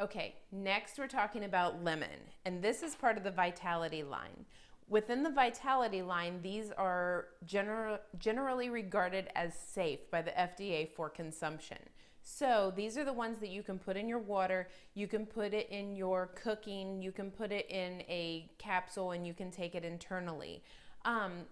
Okay, next we're talking about lemon, and this is part of the Vitality line. Within the Vitality line, these are generally regarded as safe by the FDA for consumption. So these are the ones that you can put in your water, you can put it in your cooking, you can put it in a capsule, and you can take it internally.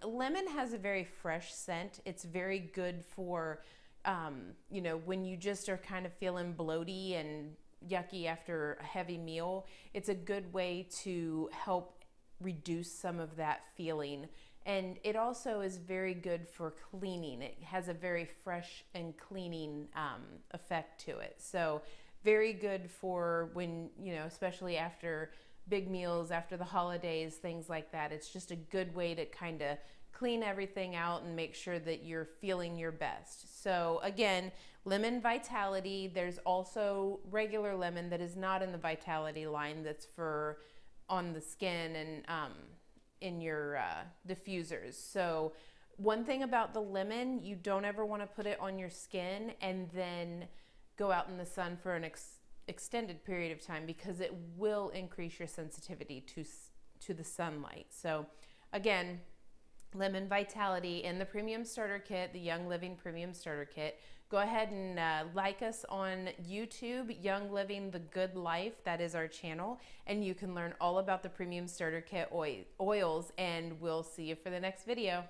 Lemon has a very fresh scent. It's very good for, when you just are kind of feeling bloaty and yucky after a heavy meal. It's a good way to help reduce some of that feeling. And it also is very good for cleaning. It has a very fresh and cleaning effect to it. So very good for when, especially after big meals, after the holidays, things like that. It's just a good way to kind of clean everything out and make sure that you're feeling your best. So again, lemon Vitality. There's also regular lemon that is not in the Vitality line, that's for on the skin and in your diffusers. So one thing about the lemon, you don't ever want to put it on your skin and then go out in the sun for an extended period of time, because it will increase your sensitivity to the sunlight. So again, lemon Vitality in the premium starter kit, the Young Living premium starter kit. Go ahead and like us on YouTube, Young Living the Good Life. That is our channel, and you can learn all about the premium starter kit oils, and we'll see you for the next video.